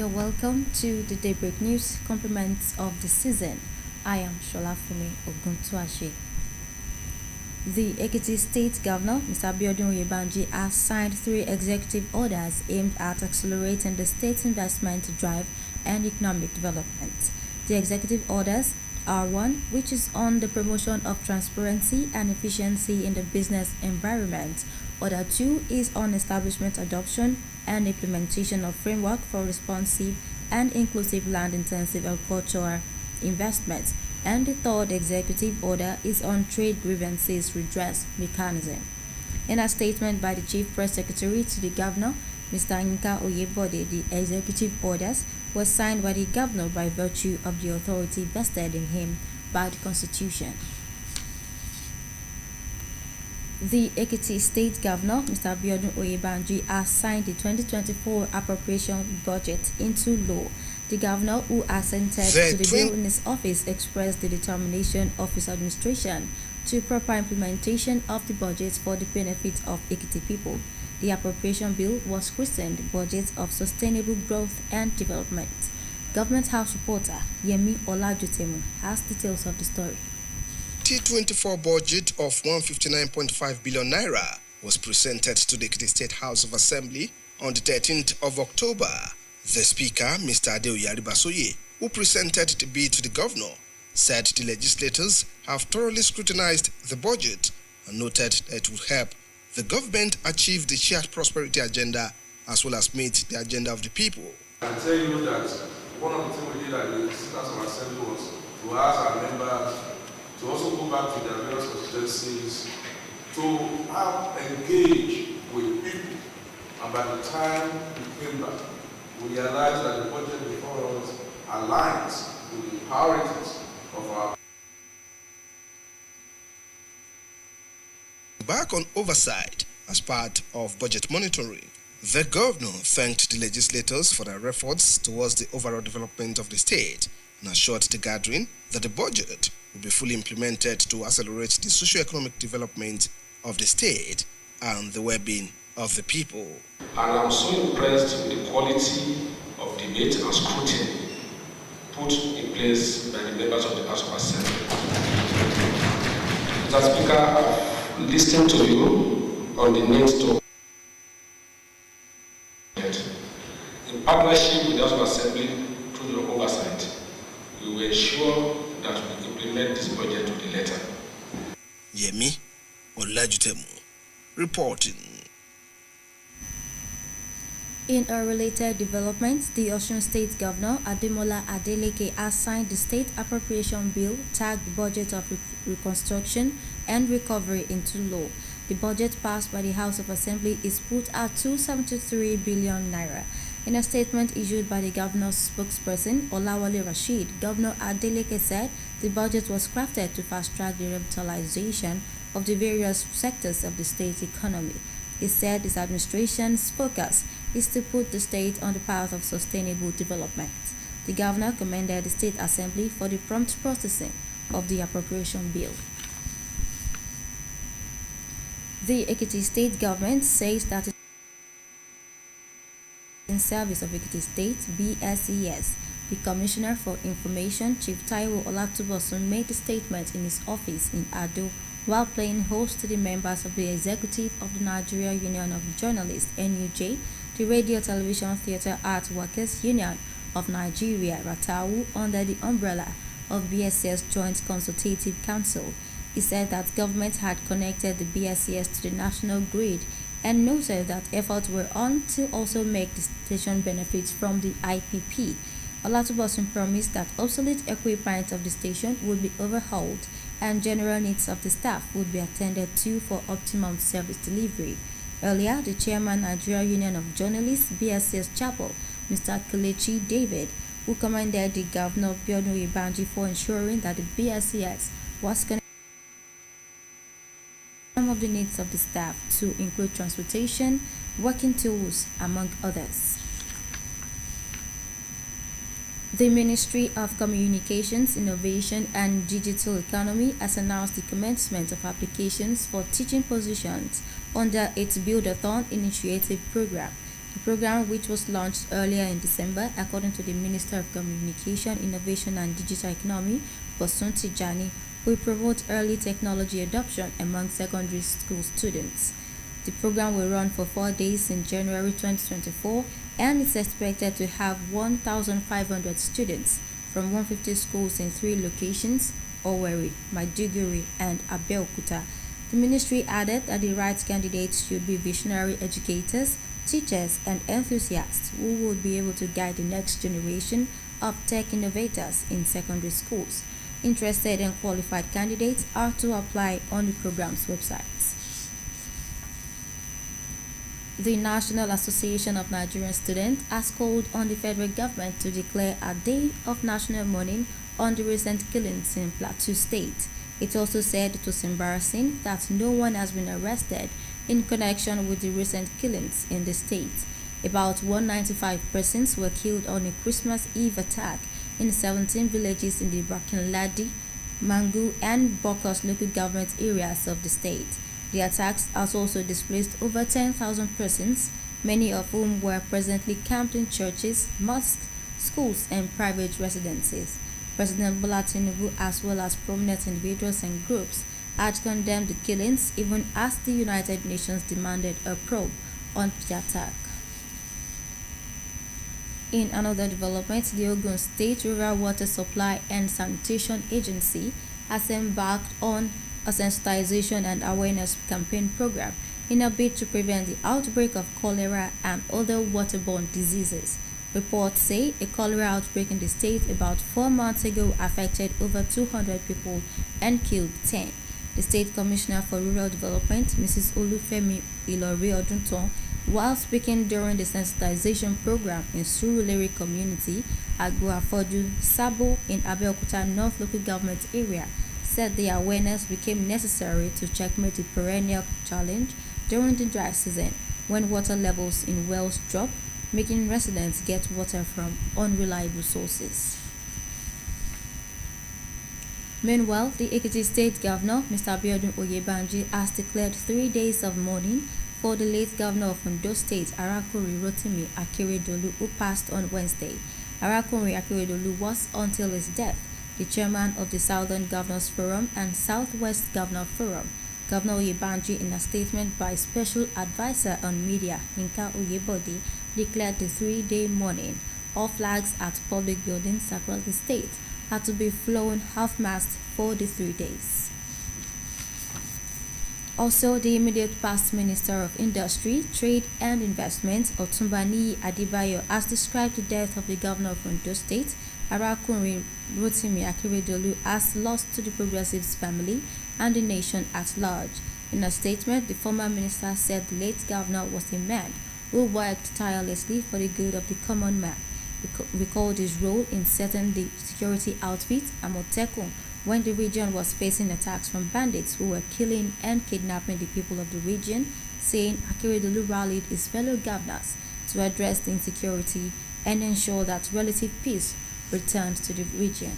you're welcome to the Daybreak News compliments of the season. I am Sholafumi Oguntuashi. The Ekiti State Governor, Mr. Abiodun Oyebanji, has signed 3 executive orders aimed at accelerating the state's investment drive and economic development. The executive orders are: 1, which is on the promotion of transparency and efficiency in the business environment. Order 2 is on establishment, adoption, and implementation of framework for responsive and inclusive land-intensive agricultural investments. And the 3rd executive order is on trade grievances redress mechanism. In a statement by the Chief Press Secretary to the Governor, Mr. Yinka Oyebode, the executive orders were signed by the Governor by virtue of the authority vested in him by the Constitution. The Ekiti State Governor, Mr. Abiodun Oyebanji, has signed the 2024 appropriation budget into law. The governor, who assented to the bill in his office, expressed the determination of his administration to proper implementation of the budget for the benefit of Ekiti people. The appropriation bill was christened Budget of Sustainable Growth and Development. Government House reporter Yemi Olajutemu has details of the story. 2024 budget of 159.5 billion naira was presented to the Ekiti State House of Assembly on the 13th of October. The Speaker, Mr. Adeoye Aribasoye, who presented the bill to the Governor, said the legislators have thoroughly scrutinized the budget and noted that it would help the government achieve the shared prosperity agenda as well as meet the agenda of the people. I can tell you that one of the things we did at the House of Assembly was to ask our members to also go back to their various constituencies to engage with people. And by the time we came back, we realized that the budget before us aligns with the priorities of our. Back on oversight as part of budget monitoring, the governor thanked the legislators for their efforts towards the overall development of the state and assured the gathering that the budget will be fully implemented to accelerate the socio-economic development of the state and the well-being of the people. And I'm so impressed with the quality of debate and scrutiny put in place by the members of the House of Assembly. Mr. Speaker, I've listened to you on the need to, in partnership with the House of Assembly through your oversight, we will ensure that we implement this budget to the letter. Yemi Olajutemu reporting. In a related development, the Osun State Governor Ademola Adeleke has signed the State Appropriation Bill tagged Budget of Reconstruction and Recovery into law. The budget passed by the House of Assembly is put at 273 billion naira. In a statement issued by the governor's spokesperson, Olawale Rashid, Governor Adeleke said the budget was crafted to fast-track the revitalization of the various sectors of the state's economy. He said his administration's focus is to put the state on the path of sustainable development. The governor commended the State Assembly for the prompt processing of the appropriation bill. The Ekiti State government says that in service of Ekiti State BSES, the Commissioner for Information, Chief Taiwo Olatubosun, made the statement in his office in Ado while playing host to the members of the executive of the Nigeria Union of Journalists (NUJ), the Radio Television Theatre Art Workers Union of Nigeria (RATAU), under the umbrella of BSES Joint Consultative Council. He said that government had connected the BSES to the national grid and noted that efforts were on to also make the station benefit from the IPP. Olatubosun promised that obsolete equipment of the station would be overhauled and general needs of the staff would be attended to for optimum service delivery. Earlier, the chairman, Nigeria Union of Journalists (BSES) Chapel, Mr. Kelechi David, who commended the Governor Abiodun Oyebanji for ensuring that the BSES was connected to some of the needs of the staff, to include transportation, working tools, among others. The Ministry of Communications, Innovation and Digital Economy has announced the commencement of applications for teaching positions under its Build-a-thon initiative program. The program, which was launched earlier in December, according to the Minister of Communication, Innovation and Digital Economy, Bosun Tijani, will promote early technology adoption among secondary school students. The program will run for 4 days in January 2024 and is expected to have 1,500 students from 150 schools in 3 locations: Owerri, Maiduguri, and Abeokuta. The ministry added that the right candidates should be visionary educators, teachers, and enthusiasts who will be able to guide the next generation of tech innovators in secondary schools. Interested and qualified candidates are to apply on the program's website. The National Association of Nigerian Students has called on the federal government to declare a day of national mourning on the recent killings in Plateau State. It also said it was embarrassing that no one has been arrested in connection with the recent killings in the state. About 195 persons were killed on a Christmas Eve attack in 17 villages in the Brakinladi, Mangu, and Bokos local government areas of the state. The attacks has also displaced over 10,000 persons, many of whom were presently camped in churches, mosques, schools, and private residences. President Bola Tinubu, as well as prominent individuals and groups, had condemned the killings, even as the United Nations demanded a probe on the attack. In another development, the Ogun State Rural Water Supply and Sanitation Agency has embarked on a sensitization and awareness campaign program in a bid to prevent the outbreak of cholera and other waterborne diseases. Reports say a cholera outbreak in the state about 4 months ago affected over 200 people and killed 10. The State Commissioner for Rural Development, Mrs. Olufemi Ilori Odunton, while speaking during the sensitization program in Surulere community, Agboafoju Sabo in Abeokuta North local government area, said the awareness became necessary to checkmate the perennial challenge during the dry season when water levels in wells drop, making residents get water from unreliable sources. Meanwhile, the Ekiti State Governor, Mr. Abiodun Oyebanji, has declared 3 days of mourning for the late Governor of Ondo State, Arakuri Rotimi Akeredolu, who passed on Wednesday. Arakuri Akeredolu was, until his death, the chairman of the Southern Governors Forum and Southwest Governor Forum. Governor Oyebanji, in a statement by Special Advisor on Media, Yinka Oyebode, declared the 3-day mourning. All flags at public buildings across the state had to be flown half-mast for the 3 days. Also, the immediate past Minister of Industry, Trade and Investment, Otunbani Adibayo, has described the death of the Governor of Ondo State, Arakuri Rotimi Akeredolu, as lost to the Progressives family and the nation at large. In a statement, the former minister said the late governor was a man who worked tirelessly for the good of the common man. He recalled his role in setting the security outfit, Amotekun, when the region was facing attacks from bandits who were killing and kidnapping the people of the region, saying Akeredolu rallied his fellow governors to address the insecurity and ensure that relative peace returned to the region.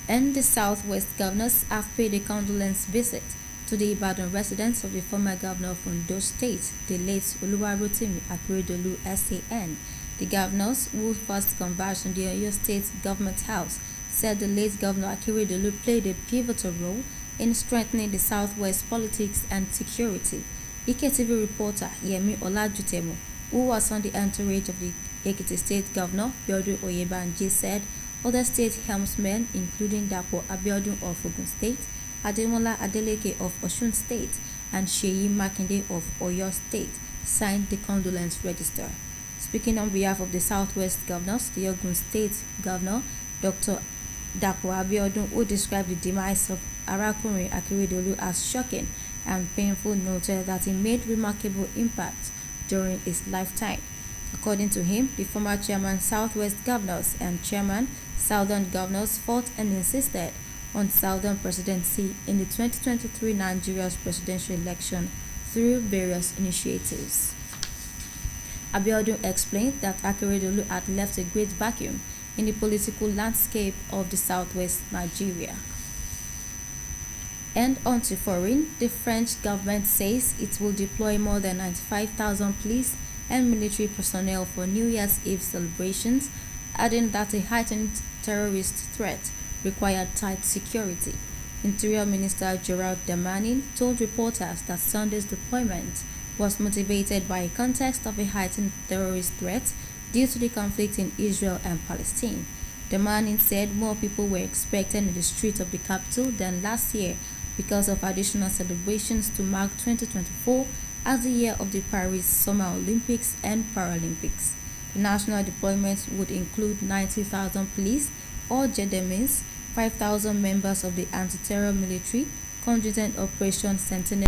And the Southwest governors have paid a condolence visit to the Ibadan residents of the former governor of Ondo State, the late Oluwarotimi Akeredolu SAN. The governors, who first converged in the Oyo State Government House, said the late Governor Akeredolu played a pivotal role in strengthening the Southwest politics and security. IKTV reporter Yemi Olajutemo, who was on the entourage of the Ekiti State Governor Biodun Oyebanji, said other state helmsmen, including Dapo Abiodun of Ogun State, Ademola Adeleke of Osun State, and Sheyi Makinde of Oyo State, signed the condolence register. Speaking on behalf of the Southwest governors, the Ogun State Governor, Dr. Dapo Abiodun, who described the demise of Arakuri Akeredolu as shocking and painful, noted that he made remarkable impact during his lifetime. According to him, the former chairman Southwest Governors and chairman Southern Governors fought and insisted on Southern presidency in the 2023 Nigeria's presidential election through various initiatives. Abiodun explained that Akeredolu had left a great vacuum in the political landscape of the Southwest Nigeria. And on to foreign, the French government says it will deploy more than 95,000 police and military personnel for New Year's Eve celebrations, adding that a heightened terrorist threat required tight security. Interior Minister Gerald Damanin told reporters that Sunday's deployment was motivated by a context of a heightened terrorist threat due to the conflict in Israel and Palestine. Damanin said more people were expected in the streets of the capital than last year because of additional celebrations to mark 2024 as the year of the Paris Summer Olympics and Paralympics. The national deployment would include 90,000 police or JDMs, 5,000 members of the anti-terror military, contingent Operation Sentinel